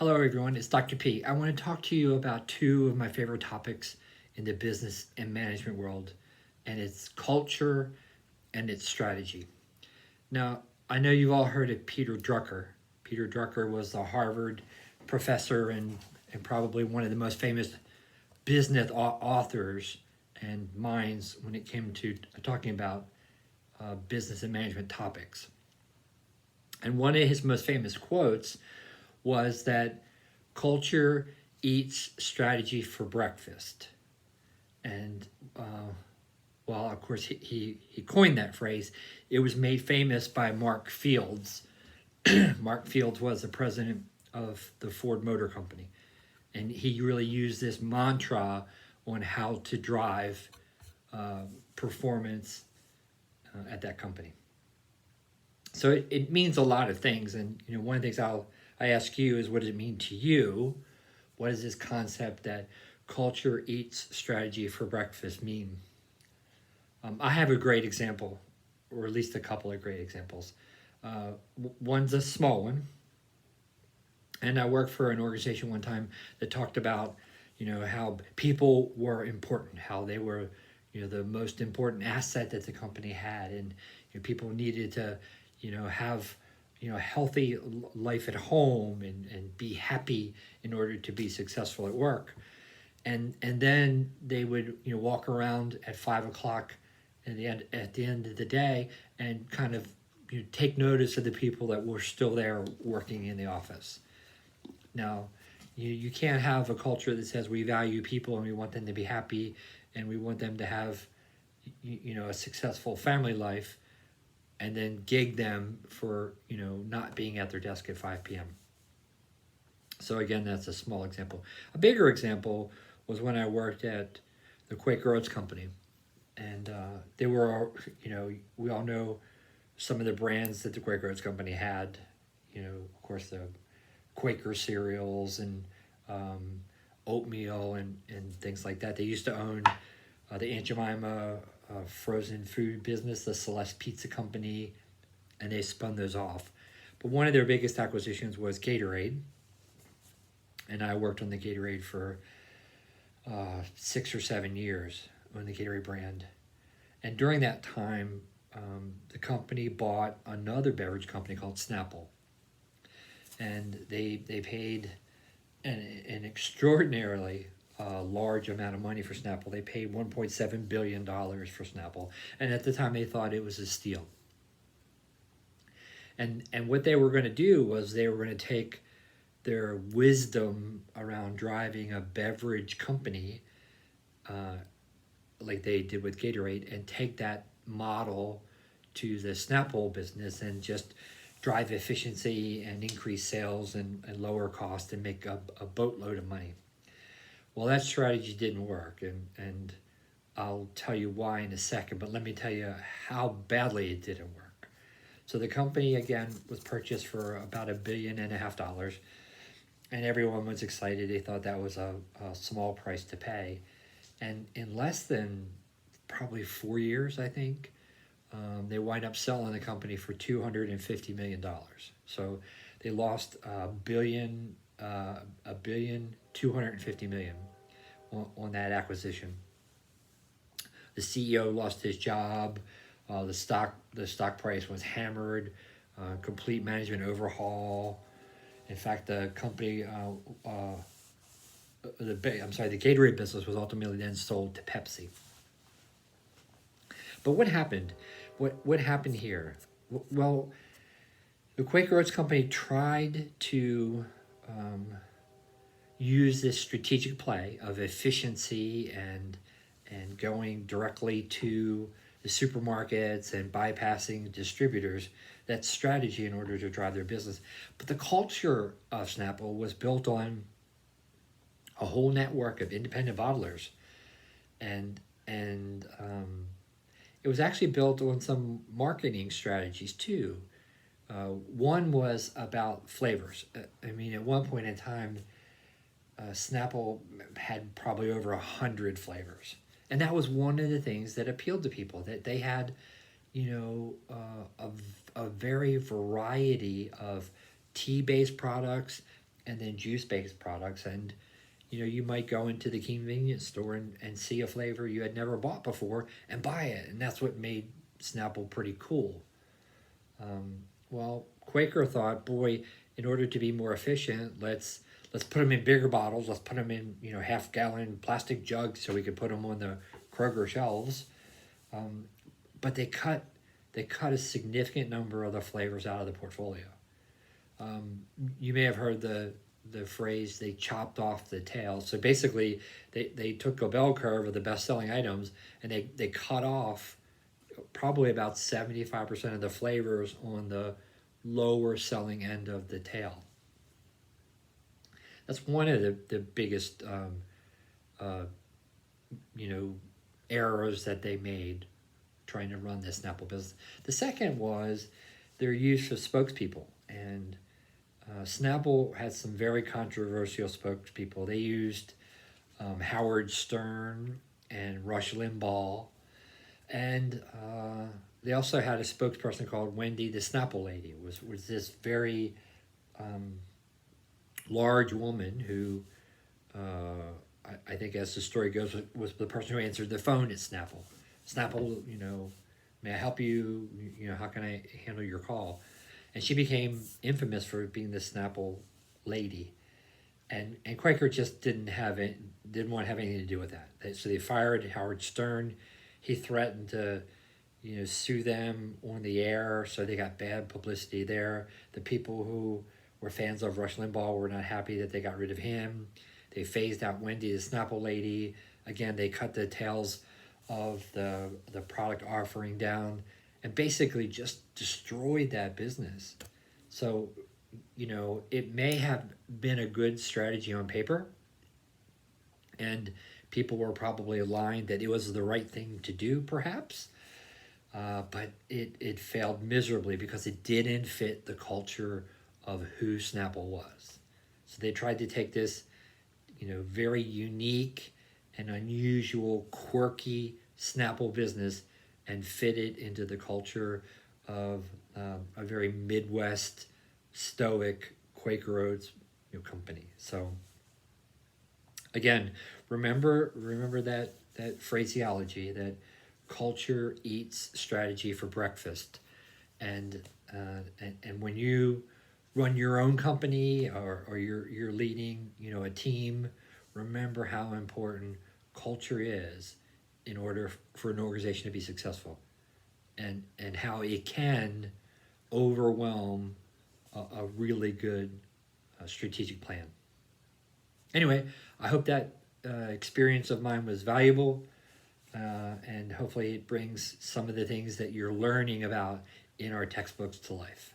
Hello, everyone. It's Dr. P. I want to talk to you about two of my favorite topics in the business and management world, and it's culture and its strategy. Now, I know you've all heard of Peter Drucker. Peter Drucker was a Harvard professor and probably one of the most famous business authors and minds when it came to talking about business and management topics. And one of his most famous quotes was that culture eats strategy for breakfast. And while, of course, he coined that phrase, it was made famous by Mark Fields. Mark Fields was the president of the Ford Motor Company. And he really used this mantra on how to drive performance at that company. So it means a lot of things. And one of the things I ask you is, what does it mean to you? What does this concept that culture eats strategy for breakfast mean? I have a great example, or at least a couple of great examples. One's a small one. And I worked for an organization one time that talked about, how people were important, how they were, the most important asset that the company had. And people needed to, have healthy life at home and be happy in order to be successful at work. And then they would walk around at 5 o'clock at the end of the day and kind of take notice of the people that were still there working in the office. Now, you can't have a culture that says we value people and we want them to be happy and we want them to have a successful family life, and then gig them for not being at their desk at 5 p.m. So again, that's a small example. A bigger example was when I worked at the Quaker Oats Company, and they were, we all know some of the brands that the Quaker Oats Company had. Of course, the Quaker cereals and oatmeal and things like that. They used to own the Aunt Jemima frozen food business, the Celeste Pizza Company, and they spun those off. But one of their biggest acquisitions was Gatorade, and I worked on the Gatorade for 6 or 7 years on the Gatorade brand. And during that time, the company bought another beverage company called Snapple, and they paid an extraordinarily large amount of money for Snapple. They paid $1.7 billion for Snapple, and at the time they thought it was a steal. And what they were going to do was they were going to take their wisdom around driving a beverage company, like they did with Gatorade, and take that model to the Snapple business and just drive efficiency and increase sales and lower cost and make a boatload of money. Well, that strategy didn't work, and I'll tell you why in a second, but let me tell you how badly it didn't work. So the company, again, was purchased for about $1.5 billion, and everyone was excited. They thought that was a small price to pay. And in less than probably 4 years, I think, they wind up selling the company for $250 million. So they lost $1.25 billion on that acquisition. The CEO lost his job. The stock price was hammered. Complete management overhaul. In fact, the company, the Gatorade business was ultimately then sold to Pepsi. But what happened? What happened here? Well, the Quaker Oats Company tried to use this strategic play of efficiency and going directly to the supermarkets and bypassing distributors. That strategy in order to drive their business. But the culture of Snapple was built on a whole network of independent bottlers, and it was actually built on some marketing strategies too. One was about flavors. At one point in time, Snapple had probably over 100 flavors, and that was one of the things that appealed to people. That they had, a very variety of tea-based products and then juice-based products. And you might go into the convenience store and see a flavor you had never bought before and buy it, and that's what made Snapple pretty cool. Well, Quaker thought, boy, in order to be more efficient, let's put them in bigger bottles. Let's put them in half-gallon plastic jugs so we could put them on the Kroger shelves. But they cut a significant number of the flavors out of the portfolio. You may have heard the phrase, they chopped off the tail. So basically, they took a bell curve of the best-selling items and they cut off probably about 75% of the flavors on the lower selling end of the tail. That's one of the biggest errors that they made trying to run this Snapple business. The second was their use of spokespeople. And Snapple had some very controversial spokespeople. They used Howard Stern and Rush Limbaugh. And they also had a spokesperson called Wendy the Snapple Lady. Was this very large woman who, I think as the story goes, was the person who answered the phone at Snapple. Snapple, may I help you? How can I handle your call? And she became infamous for being the Snapple Lady. And Quaker just didn't want to have anything to do with that. So they fired Howard Stern. He threatened to, sue them on the air, so they got bad publicity there. The people who were fans of Rush Limbaugh were not happy that they got rid of him. They phased out Wendy, the Snapple Lady. Again, they cut the tails of the product offering down and basically just destroyed that business. So, it may have been a good strategy on paper, and people were probably aligned that it was the right thing to do, perhaps, but it failed miserably because it didn't fit the culture of who Snapple was. So they tried to take this, very unique and unusual, quirky Snapple business and fit it into the culture of a very Midwest, stoic Quaker Oats company. So again, remember that phraseology that culture eats strategy for breakfast, and when you run your own company or you're leading a team, remember how important culture is in order for an organization to be successful, and how it can overwhelm a really good strategic plan. Anyway, I hope that experience of mine was valuable, and hopefully it brings some of the things that you're learning about in our textbooks to life.